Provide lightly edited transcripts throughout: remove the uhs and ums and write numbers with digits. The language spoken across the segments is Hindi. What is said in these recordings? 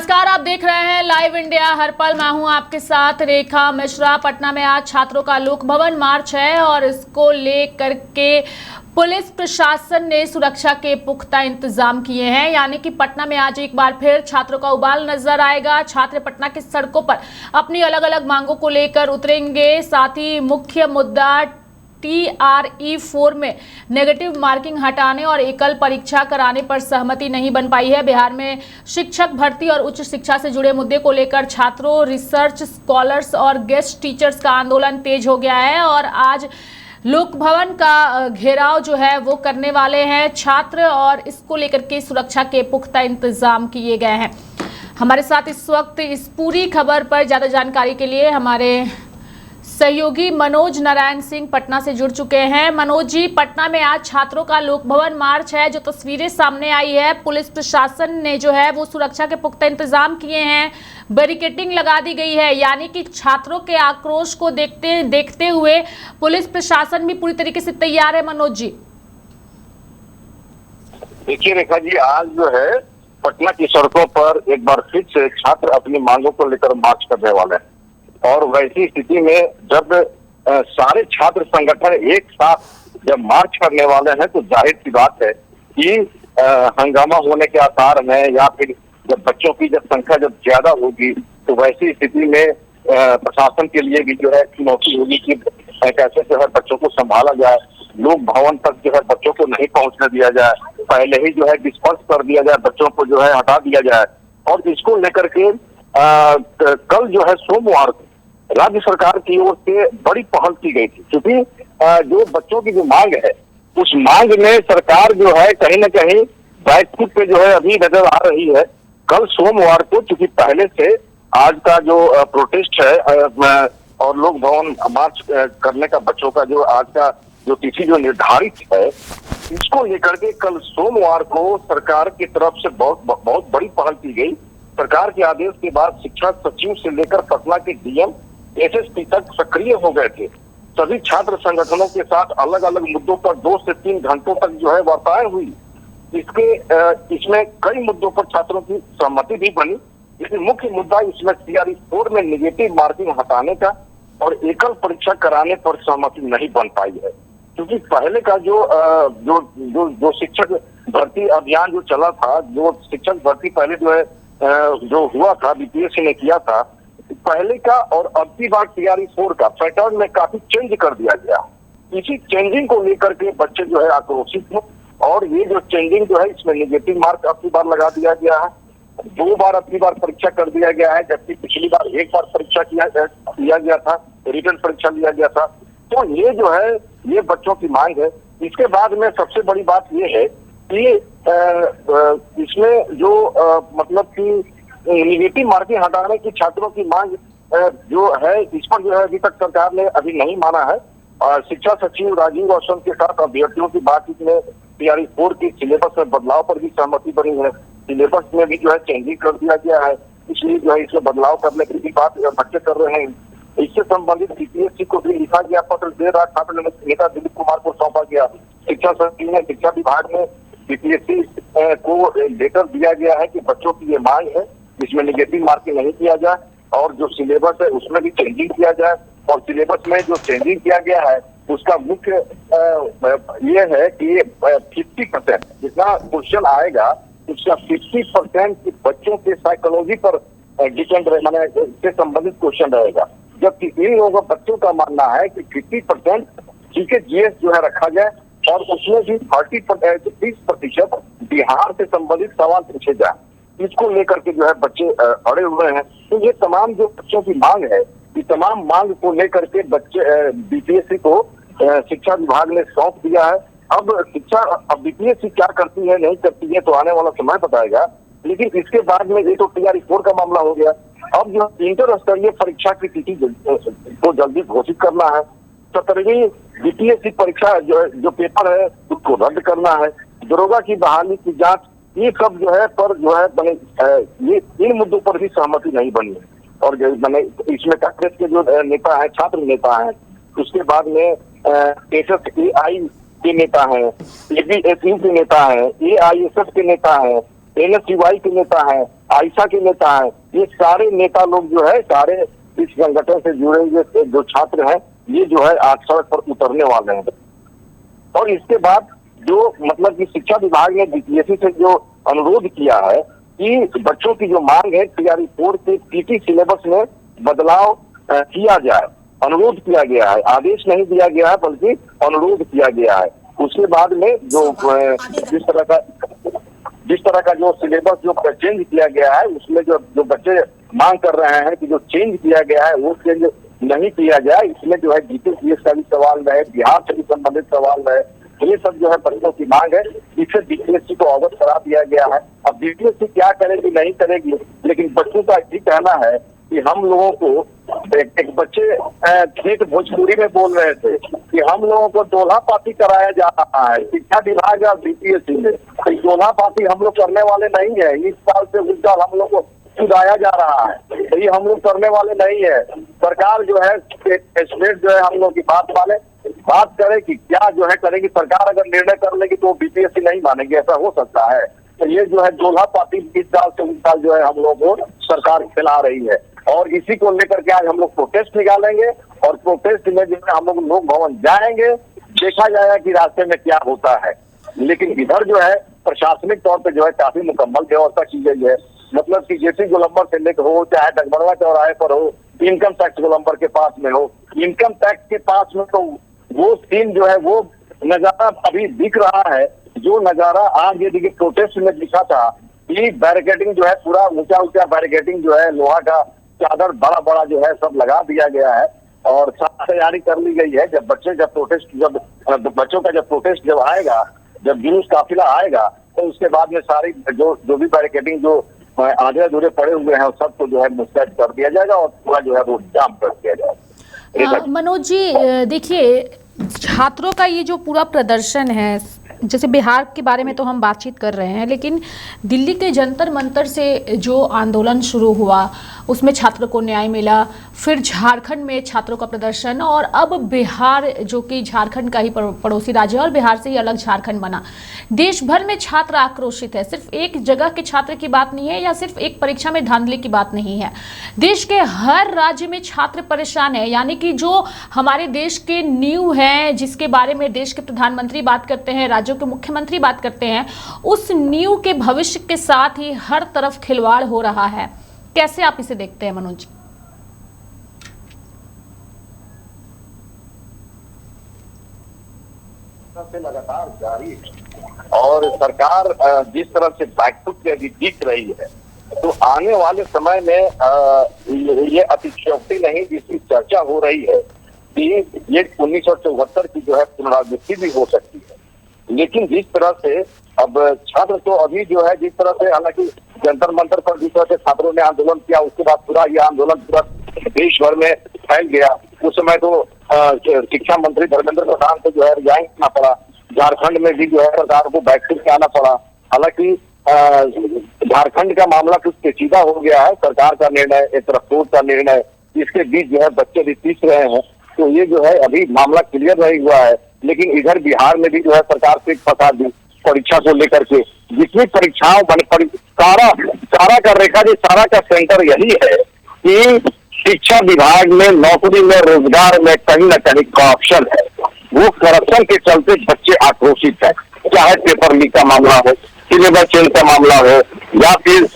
नमस्कार, आप देख रहे हैं लाइव इंडिया हर पल। मैं हूं आपके साथ रेखा मिश्रा। पटना में आज छात्रों का लोक भवन मार्च है और इसको लेकर के पुलिस प्रशासन ने सुरक्षा के पुख्ता इंतजाम किए हैं। यानी कि पटना में आज एक बार फिर छात्रों का उबाल नजर आएगा। छात्र पटना की सड़कों पर अपनी अलग अलग मांगों को लेकर उतरेंगे। साथ ही मुख्य मुद्दा TRE-4 में नेगेटिव मार्किंग हटाने और एकल परीक्षा कराने पर सहमति नहीं बन पाई है। बिहार में शिक्षक भर्ती और उच्च शिक्षा से जुड़े मुद्दे को लेकर छात्रों, रिसर्च स्कॉलर्स और गेस्ट टीचर्स का आंदोलन तेज हो गया है और आज लोक भवन का घेराव जो है वो करने वाले हैं छात्र और इसको लेकर के सुरक्षा के पुख्ता इंतजाम किए गए हैं। हमारे साथ इस वक्त इस पूरी खबर पर ज़्यादा जानकारी के लिए हमारे सहयोगी मनोज नारायण सिंह पटना से जुड़ चुके हैं। मनोज जी, पटना में आज छात्रों का लोक भवन मार्च है। जो तस्वीरें सामने आई है, पुलिस प्रशासन ने जो है वो सुरक्षा के पुख्ता इंतजाम किए हैं, बैरिकेडिंग लगा दी गई है। यानी कि छात्रों के आक्रोश को देखते हुए पुलिस प्रशासन भी पूरी तरीके से तैयार है। मनोज जी, देखिए रेखा जी, आज जो है पटना की सड़कों पर एक बार फिर से छात्र अपनी मांगों को लेकर मार्च करने वाले हैं और वैसी स्थिति में जब सारे छात्र संगठन एक साथ जब मार्च करने वाले हैं तो जाहिर सी बात है कि हंगामा होने के आसार हैं, या फिर जब बच्चों की जब संख्या जब ज्यादा होगी तो वैसी स्थिति में प्रशासन के लिए भी जो है चुनौती होगी कि कैसे जो है बच्चों को संभाला जाए। लोक भवन तक जो है बच्चों को नहीं पहुंचने दिया जाए, पहले ही जो है डिस्पर्स कर दिया जाए, बच्चों को जो है हटा दिया जाए। और इसको लेकर के कल जो है सोमवार को राज्य सरकार की ओर से बड़ी पहल की गई थी, क्योंकि जो बच्चों की जो मांग है उस मांग में सरकार जो है कहीं ना कहीं बैकफुट पे जो है अभी नजर आ रही है। कल सोमवार को, क्योंकि पहले से आज का जो प्रोटेस्ट है और लोक भवन मार्च करने का बच्चों का जो आज का जो तिथि जो निर्धारित है, इसको लेकर के कल सोमवार को सरकार की तरफ से बहुत बड़ी पहल की गई। सरकार के आदेश के बाद शिक्षा सचिव से लेकर पटना के DM SSP तक सक्रिय हो गए थे। सभी छात्र संगठनों के साथ अलग अलग मुद्दों पर 2 से 3 घंटों तक जो है वार्ताएं हुई। इसमें कई मुद्दों पर छात्रों की सहमति भी बनी, लेकिन मुख्य मुद्दा इसमें TRE-4 में नेगेटिव मार्किंग हटाने का और एकल परीक्षा कराने पर सहमति नहीं बन पाई है। क्योंकि पहले का जो शिक्षक भर्ती अभियान जो चला था, जो शिक्षक भर्ती पहले जो है जो हुआ था, BPSC ने किया था, पहले का और अब की बार TRE-4 का पैटर्न में काफी चेंज कर दिया गया। इसी चेंजिंग को लेकर के बच्चे जो है आक्रोशित हैं और ये जो चेंजिंग जो है इसमें नेगेटिव मार्क अब की बार लगा दिया गया है। 2 बार अब की बार परीक्षा कर दिया गया है, जबकि पिछली बार 1 बार परीक्षा किया गया था, रिटर्न परीक्षा लिया गया था। तो ये जो है ये बच्चों की मांग है। इसके बाद में सबसे बड़ी बात ये है कि इसमें जो मतलब कि नेगेटिव मार्किंग हटाने की छात्रों की मांग जो है, इस पर जो है अभी तक सरकार ने अभी नहीं माना है। शिक्षा सचिव राजीव रौशन के साथ अभ्यर्थियों की बातचीत में TRE-4 की सिलेबस में बदलाव पर भी सहमति बनी है। सिलेबस में भी जो है चेंजिंग कर दिया गया है, इसलिए जो है इसमें बदलाव करने की भी बात बच्चे कर रहे हैं। इससे संबंधित CPSC को भी लिखा गया पत्र देर रात छात्र नेता दिलीप कुमार को सौंपा गया। शिक्षा सचिव ने शिक्षा विभाग में CPSC को लेटर दिया गया है कि बच्चों की ये मांग है, इसमें नेगेटिव मार्किंग नहीं किया जाए और जो सिलेबस है उसमें भी चेंजिंग किया जाए। और सिलेबस में जो चेंजिंग किया गया है उसका मुख्य ये है कि 50% जितना क्वेश्चन आएगा उसका 50% बच्चों के साइकोलॉजी पर डिपेंड माने से संबंधित क्वेश्चन रहेगा। जबकि इन लोगों बच्चों का मानना है कि 50% GK GS जो है रखा जाए और उसमें भी 30% बिहार से संबंधित सवाल पूछे जाए। इसको लेकर के जो है बच्चे अड़े हुए हैं। तो ये तमाम जो बच्चों की मांग है, ये तमाम मांग को लेकर के बच्चे BPSC को शिक्षा विभाग ने सौंप दिया है। अब BPSC क्या करती है नहीं करती है तो आने वाला समय बताएगा। लेकिन इसके बाद में ये तो TRE-4 का मामला हो गया। अब जो इंटर स्तरीय परीक्षा की तिथि को जल्दी घोषित करना है। 17वीं BPSC परीक्षा जो पेपर है उसको रद्द करना है। दरोगा की बहाली की जांच, ये सब जो है पर जो है बने ये इन मुद्दों पर भी सहमति नहीं बनी है। और जो बने इसमें कांग्रेस के जो नेता है, छात्र नेता है, उसके बाद में SSAI के नेता है, ABSU के नेता है, AISF के नेता है, NSUI के नेता है आयशा के नेता हैं, ये सारे नेता लोग जो है, सारे इस संगठन से जुड़े हुए जो छात्र हैं, ये जो है आज सड़क पर उतरने वाले हैं। और इसके बाद जो मतलब कि शिक्षा विभाग ने बीपीएससी से जो अनुरोध किया है कि बच्चों की जो मांग है टीआरई 4 के पीटी सिलेबस में बदलाव किया जाए, अनुरोध किया गया है, आदेश नहीं दिया गया है बल्कि अनुरोध किया गया है। उसके बाद में जो जिस तरह का जो सिलेबस जो चेंज किया गया है, उसमें जो बच्चे मांग कर रहे हैं कि जो चेंज किया गया है वो चेंज नहीं किया जाए, इसमें जो है जीपीएस का भी सवाल रहे, बिहार से भी संबंधित सवाल रहे, ये सब जो है बच्चों की मांग है, इसे बीपीएससी को अवगत करा दिया गया है। अब बीपीएससी क्या करेगी नहीं करेगी, लेकिन बच्चों का ये कहना है कि हम लोगों को एक बच्चे ठेठ भोजपुरी में बोल रहे थे कि हम लोगों को दोल्हा पाती कराया जा रहा है शिक्षा विभाग और बीपीएससी में। तो दोल्हा पाती हम लोग करने वाले नहीं है, इस साल से उस साल हम लोग को सुधाया जा रहा है, तो ये हम लोग करने वाले नहीं है। सरकार जो है स्टेट जो है हम लोग की बात करे कि क्या जो है करेगी। सरकार अगर निर्णय कर लेगी तो बीपीएससी नहीं मानेगी, ऐसा हो सकता है। तो ये जो है दोल्हा पाती इस साल से उस साल जो है हम लोग को सरकार खिला रही है, और इसी को लेकर के आज हम लोग प्रोटेस्ट निकालेंगे, और प्रोटेस्ट में जो है हम लोग लोक भवन जाएंगे, देखा जाएगा कि रास्ते में क्या होता है। लेकिन इधर जो है प्रशासनिक तौर पे जो है काफी मुकम्मल व्यवस्था की गई है, मतलब कि जेसी गोलंबर से लेकर हो, चाहे डगमरवा चौराहे पर हो, इनकम टैक्स गोलंबर के पास में हो, इनकम टैक्स के पास में तो वो सीन जो है वो नजारा अभी दिख रहा है, जो नजारा आज ये देखिए प्रोटेस्ट में दिखा था कि बैरिकेडिंग जो है पूरा ऊंचा बैरिकेडिंग जो है, लोहा का चादर बड़ा बड़ा जो है सब लगा दिया गया है, और साफ तैयारी कर ली गई है। जब बच्चों का प्रोटेस्ट जब आएगा, जब जुलूस काफिला आएगा, तो उसके बाद में सारी जो भी बैरिकेडिंग जो आधे अधूरे पड़े हुए हैं सबको जो है मुस्तैद कर दिया जाएगा, और पूरा जो है रोड जाम कर दिया जाएगा। मनोज जी देखिए, छात्रों का ये जो पूरा प्रदर्शन है, जैसे बिहार के बारे में तो हम बातचीत कर रहे हैं, लेकिन दिल्ली के जंतर मंतर से जो आंदोलन शुरू हुआ उसमें छात्रों को न्याय मिला, फिर झारखंड में छात्रों का प्रदर्शन, और अब बिहार जो कि झारखंड का ही पड़ोसी राज्य है और बिहार से ही अलग झारखंड बना। देश भर में छात्र आक्रोशित है, सिर्फ एक जगह के छात्र की बात नहीं है या सिर्फ एक परीक्षा में धांधली की बात नहीं है, देश के हर राज्य में छात्र परेशान है। यानी कि जो हमारे देश के नींव है, जिसके बारे में देश के प्रधानमंत्री बात करते हैं, राज्यों के मुख्यमंत्री बात करते हैं, उस नींव के भविष्य के साथ ही हर तरफ खिलवाड़ हो रहा है। कैसे आप इसे देखते हैं मनोज? लगातार जारी है, और सरकार जिस तरह से बैकफुट पे दिख रही है, तो आने वाले समय में ये अतिशयोक्ति नहीं, जिसकी चर्चा हो रही है कि ये 1974 की जो है पुनरावृत्ति भी हो सकती है। लेकिन जिस तरह से अब छात्र तो अभी जो है जिस तरह से, हालांकि जंतर मंतर पर जिस तरह से छात्रों ने आंदोलन किया, उसके बाद पूरा ये आंदोलन पूरा देश भर में फैल गया। उस समय तो शिक्षा मंत्री धर्मेंद्र प्रधान को जो है रिजाइन करना पड़ा, झारखंड में भी जो है सरकार को बैकफुट पे आना पड़ा। हालांकि झारखंड का मामला कुछ पेचीदा हो गया है, सरकार का निर्णय, एक तरफ कोर्ट का निर्णय, इसके बीच जो है बच्चे भी पीस रहे हैं, तो ये जो है अभी मामला क्लियर नहीं हुआ है। लेकिन इधर बिहार में भी जो है सरकार से फंसा दी परीक्षा को लेकर के, जितनी परीक्षाओं सारा का रेखा जी, सारा का सेंटर यही है कि शिक्षा विभाग में, नौकरी में, रोजगार में कहीं न कहीं करप्शन है। वो करप्शन के चलते बच्चे आक्रोशित है, चाहे पेपर लीक का मामला हो, सिलेबस चेंज का मामला हो, या फिर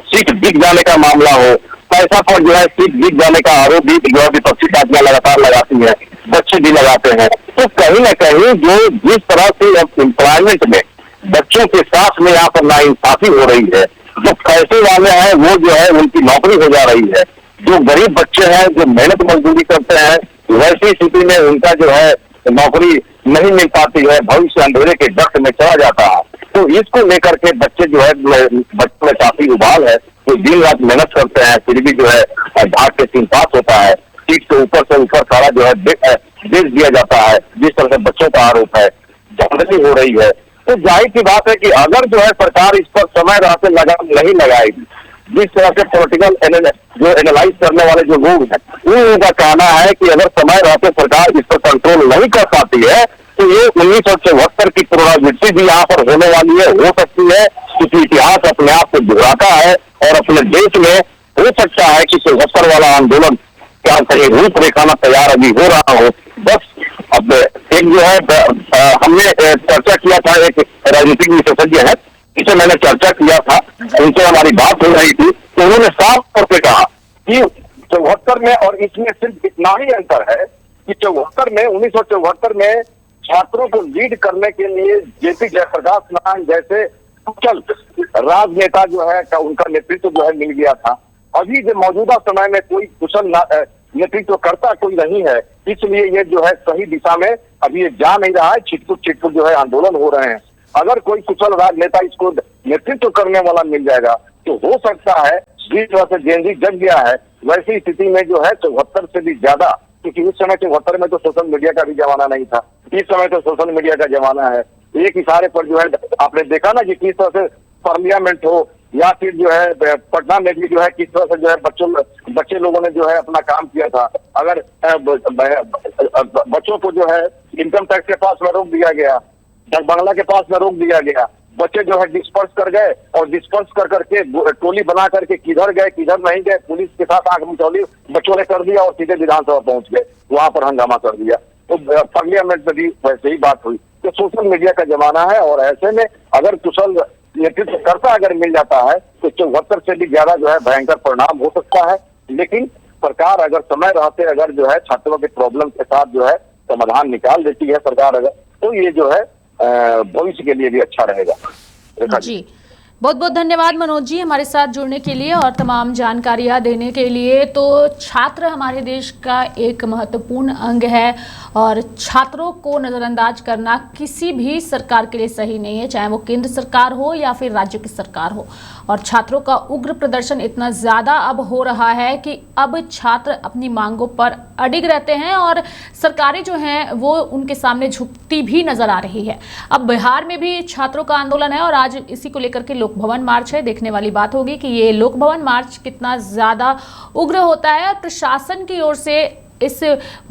सीट बिक जाने का मामला हो, पैसा पर जो है सीट बिक जाने का आरोप भी जो है विपक्षी पार्टियां लगातार लगाती है, बच्चे भी लगाते हैं। तो कहीं न कहीं जो जिस तरह से अब एम्प्लॉयमेंट में बच्चों के साथ में यहाँ पर नाइंसाफी हो रही है, जो पैसे वाले हैं वो जो है उनकी नौकरी हो जा रही है, जो गरीब बच्चे हैं जो मेहनत मजदूरी करते हैं, वैसी स्थिति में उनका जो है नौकरी नहीं मिल पाती है, भविष्य अंधेरे के गर्त में चला जाता है। तो इसको लेकर के बच्चे जो है, बच्चों में काफी उबाल है, तो दिन रात मेहनत करते हैं, फिर भी जो है भाग के 3 पास होता है, सीट से ऊपर सारा जो है बेच दिया जाता है, जिस तरह से बच्चों का आरोप है, धांधली हो रही है। तो जाहिर सी बात है कि अगर जो है सरकार इस पर समय रहते लगाम नहीं लगाएगी, जिस तरह से पॉलिटिकल जो एनालाइज करने वाले जो लोग हैं, उन लोगों का कहना है कि अगर समय रहते सरकार इस पर कंट्रोल नहीं कर पाती है तो ये 1974 की पुनरावृत्ति भी यहाँ पर होने वाली है, हो सकती है, क्योंकि इतिहास अपने आप को दोहराता है और अपने देश में हो सकता है कि 74 वाला आंदोलन क्या कहीं रूपरेखा में तैयार अभी हो रहा हो। बस अब एक जो है हमने चर्चा किया था, एक राजनीतिक विशेषज्ञ है, इसे मैंने चर्चा किया था, उनसे हमारी बात हो रही थी, तो उन्होंने साफ तौर पे कहा कि 74 में और इसमें सिर्फ इतना ही अंतर है कि 1974 में छात्रों को लीड करने के लिए जेपी जयप्रकाश नारायण जैसे कुशल राजनेता जो है का उनका नेतृत्व जो है मिल गया था। अभी जो मौजूदा समय में कोई कुशल नेतृत्व करता कोई नहीं है, इसलिए ये जो है सही दिशा में अभी ये जा नहीं रहा है, छिटपुट जो है आंदोलन हो रहे हैं। अगर कोई कुशल राजनेता इसको नेतृत्व करने वाला मिल जाएगा तो हो सकता है जिस तरह से जेनजी जग गया है वैसी स्थिति में जो है 74 से भी ज्यादा, क्योंकि उस समय 74 में तो सोशल मीडिया का भी जमाना नहीं था, इस समय तो सोशल मीडिया का जमाना है। एक इशारे पर जो है आपने देखा ना कि किस तरह से पार्लियामेंट हो या फिर जो है पटना में भी जो है किस तरह से जो है बच्चे लोगों ने जो है अपना काम किया था। अगर बच्चों को जो है इनकम टैक्स के पास में रोक दिया गया, डाक बंगला के पास में रोक दिया गया, बच्चे जो है डिस्पर्स कर गए और डिस्पर्स कर करके टोली बना करके किधर गए किधर नहीं गए, पुलिस के साथ आंख मिचौली बच्चों ने कर दिया और सीधे विधानसभा पहुंच गए, वहां पर हंगामा कर दिया। तो पार्लियामेंट में भी वैसे ही बात हुई। तो सोशल मीडिया का जमाना है और ऐसे में अगर कुशल नेतृत्व करता अगर मिल जाता है तो 74 से भी ज्यादा जो है भयंकर परिणाम हो सकता है। लेकिन सरकार अगर समय रहते अगर जो है छात्रों के प्रॉब्लम के साथ जो है समाधान निकाल देती है सरकार अगर, तो ये जो है भविष्य के लिए भी अच्छा रहेगा। जी, बहुत बहुत धन्यवाद मनोज जी हमारे साथ जुड़ने के लिए और तमाम जानकारियां देने के लिए। तो छात्र हमारे देश का एक महत्वपूर्ण अंग है और छात्रों को नज़रअंदाज करना किसी भी सरकार के लिए सही नहीं है, चाहे वो केंद्र सरकार हो या फिर राज्य की सरकार हो। और छात्रों का उग्र प्रदर्शन इतना ज़्यादा अब हो रहा है कि अब छात्र अपनी मांगों पर अडिग रहते हैं और सरकारें जो हैं वो उनके सामने झुकती भी नजर आ रही है। अब बिहार में भी छात्रों का आंदोलन है और आज इसी को लेकर के लोक भवन मार्च है। देखने वाली बात होगी कि ये लोक भवन मार्च कितना ज़्यादा उग्र होता है और प्रशासन की ओर से इस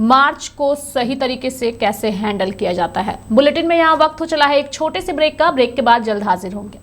मार्च को सही तरीके से कैसे हैंडल किया जाता है। बुलेटिन में यहाँ वक्त हो चला है एक छोटे से ब्रेक का। ब्रेक के बाद जल्द हाजिर होंगे।